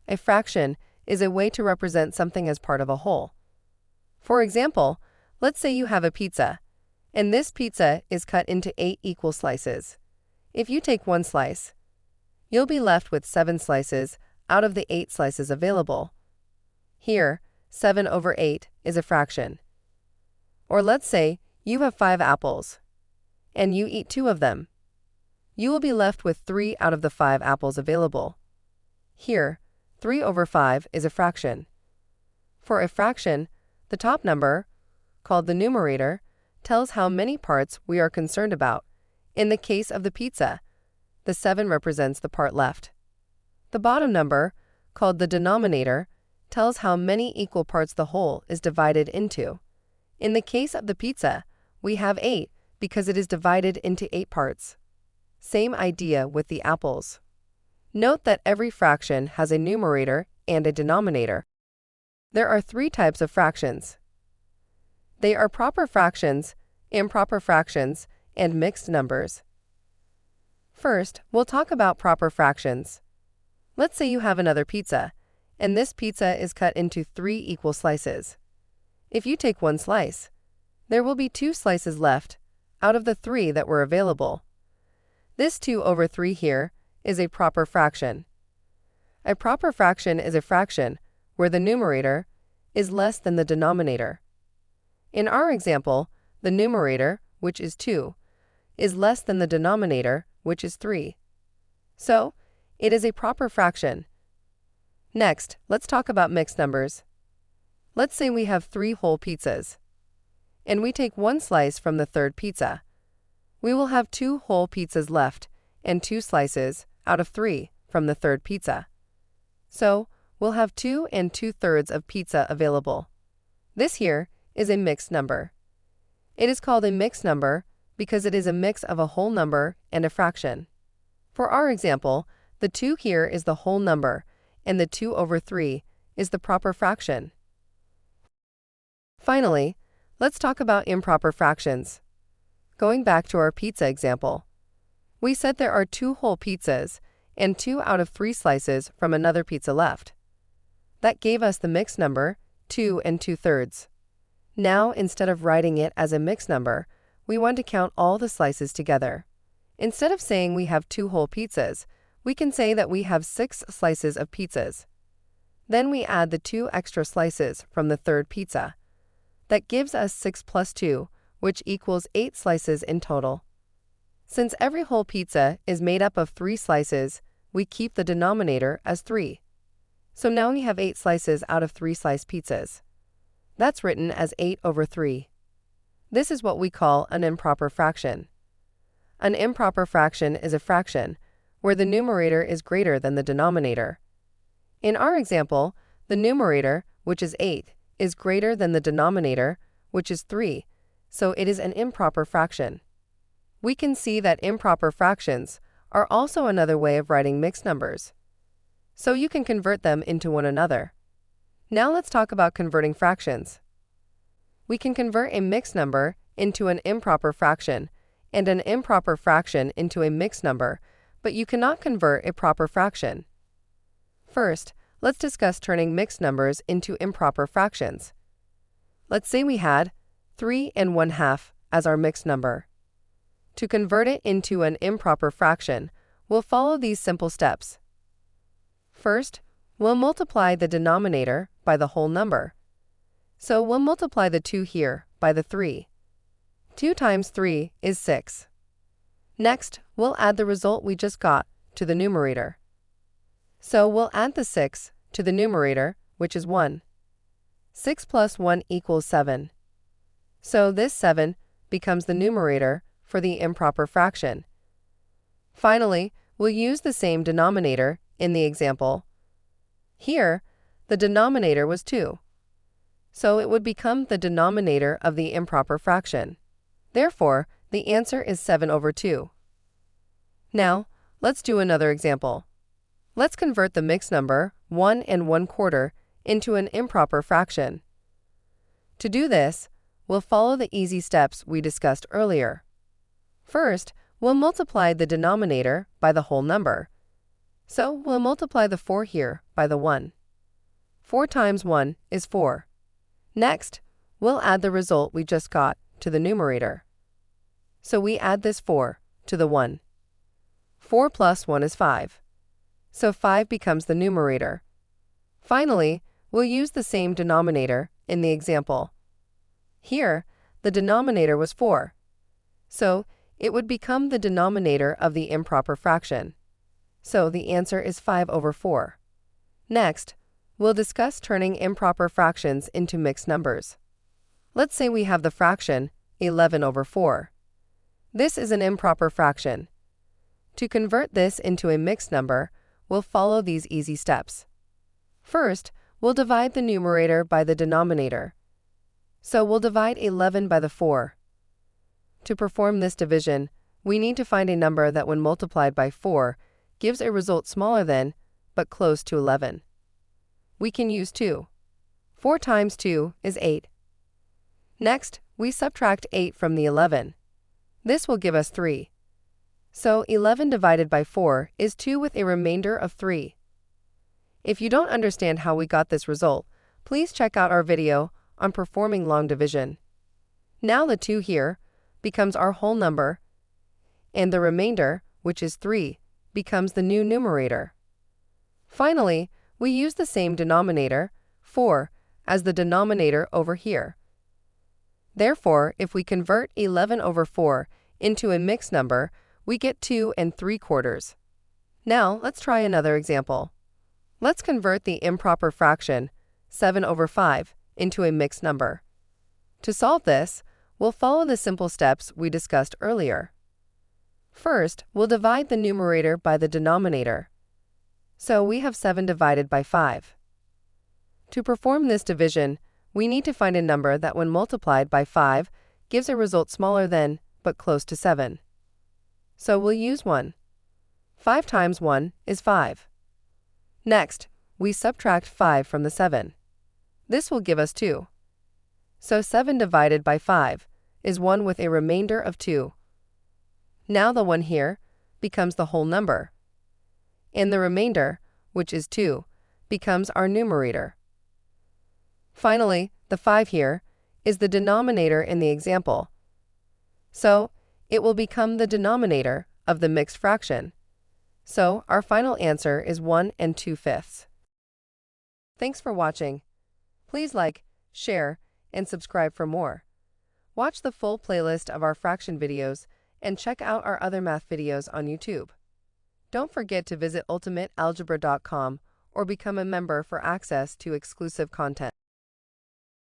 A fraction is a way to represent something as part of a whole. For example, let's say you have a pizza, and this pizza is cut into 8 equal slices. If you take one slice, you'll be left with 7 slices out of the 8 slices available. Here, 7 over 8 is a fraction. Or let's say you have 5 apples, and you eat 2 of them. You will be left with 3 out of the 5 apples available. Here, 3 over 5 is a fraction. For a fraction, the top number, called the numerator, tells how many parts we are concerned about. In the case of the pizza, the 7 represents the part left. The bottom number, called the denominator, tells how many equal parts the whole is divided into. In the case of the pizza, we have 8 because it is divided into 8 parts. Same idea with the apples. Note that every fraction has a numerator and a denominator. There are 3 types of fractions. They are proper fractions, improper fractions, and mixed numbers. First, we'll talk about proper fractions. Let's say you have another pizza, and this pizza is cut into 3 equal slices. If you take one slice, there will be 2 slices left out of the 3 that were available. This 2 over 3 here is a proper fraction. A proper fraction is a fraction where the numerator is less than the denominator. In our example, the numerator, which is 2, is less than the denominator, which is 3. So, it is a proper fraction. Next, let's talk about mixed numbers. Let's say we have 3 whole pizzas, and we take one slice from the third pizza. We will have 2 whole pizzas left and 2 slices out of 3 from the third pizza. So, we'll have 2 2/3 of pizza available. This here is a mixed number. It is called a mixed number because it is a mix of a whole number and a fraction. For our example, the 2 here is the whole number, and the 2 over 3 is the proper fraction. Finally, let's talk about improper fractions. Going back to our pizza example, we said there are 2 whole pizzas and 2 out of 3 slices from another pizza left. That gave us the mixed number, 2 2/3. Now, instead of writing it as a mixed number, we want to count all the slices together. Instead of saying we have 2 whole pizzas, we can say that we have 6 slices of pizzas. Then we add the 2 extra slices from the third pizza. That gives us 6 plus 2, which equals 8 slices in total. Since every whole pizza is made up of 3 slices, we keep the denominator as 3. So now we have 8 slices out of 3 sliced pizzas. That's written as 8 over 3. This is what we call an improper fraction. An improper fraction is a fraction where the numerator is greater than the denominator. In our example, the numerator, which is 8, is greater than the denominator, which is 3, so it is an improper fraction. We can see that improper fractions are also another way of writing mixed numbers, so you can convert them into one another. Now let's talk about converting fractions. We can convert a mixed number into an improper fraction and an improper fraction into a mixed number, but you cannot convert a proper fraction. First, let's discuss turning mixed numbers into improper fractions. Let's say we had 3 1/2 as our mixed number. To convert it into an improper fraction, we'll follow these simple steps. First, we'll multiply the denominator by the whole number. So we'll multiply the 2 here by the 3. 2 times 3 is 6. Next, we'll add the result we just got to the numerator. So we'll add the 6 to the numerator, which is 1. 6 plus 1 equals 7. So this 7 becomes the numerator for the improper fraction. Finally, we'll use the same denominator in the example. Here, the denominator was 2. So it would become the denominator of the improper fraction. Therefore, the answer is 7 over 2. Now, let's do another example. Let's convert the mixed number 1 1/4 into an improper fraction. To do this, we'll follow the easy steps we discussed earlier. First, we'll multiply the denominator by the whole number. So we'll multiply the 4 here by the 1. 4 times 1 is 4. Next, we'll add the result we just got to the numerator. So we add this 4 to the 1. 4 plus 1 is 5. So 5 becomes the numerator. Finally, we'll use the same denominator in the example. Here, the denominator was 4. So it would become the denominator of the improper fraction. So the answer is 5/4. Next, we'll discuss turning improper fractions into mixed numbers. Let's say we have the fraction 11/4. This is an improper fraction. To convert this into a mixed number, we'll follow these easy steps. First, we'll divide the numerator by the denominator. So we'll divide 11 by the 4. To perform this division, we need to find a number that when multiplied by 4 gives a result smaller than, but close to 11. We can use 2. 4 times 2 is 8. Next, we subtract 8 from the 11. This will give us 3. So 11 divided by 4 is 2 with a remainder of 3. If you don't understand how we got this result, please check out our video on performing long division. Now the 2 here becomes our whole number, and the remainder, which is 3, becomes the new numerator. Finally, we use the same denominator, 4, as the denominator over here. Therefore, if we convert 11/4 into a mixed number, we get 2 3/4. Now, let's try another example. Let's convert the improper fraction 7/5 into a mixed number. To solve this, we'll follow the simple steps we discussed earlier. First, we'll divide the numerator by the denominator. So we have 7 divided by 5. To perform this division, we need to find a number that when multiplied by 5 gives a result smaller than, but close to 7. So we'll use 1. 5 times 1 is 5. Next, we subtract 5 from the 7. This will give us 2. So 7 divided by 5 is 1 with a remainder of 2. Now the 1 here becomes the whole number, and the remainder, which is 2, becomes our numerator. Finally, the 5 here is the denominator in the example. So it will become the denominator of the mixed fraction. So our final answer is 1 2/5. Thanks for watching. Please like, share, and subscribe for more. Watch the full playlist of our fraction videos and check out our other math videos on YouTube. Don't forget to visit ultimatealgebra.com or become a member for access to exclusive content.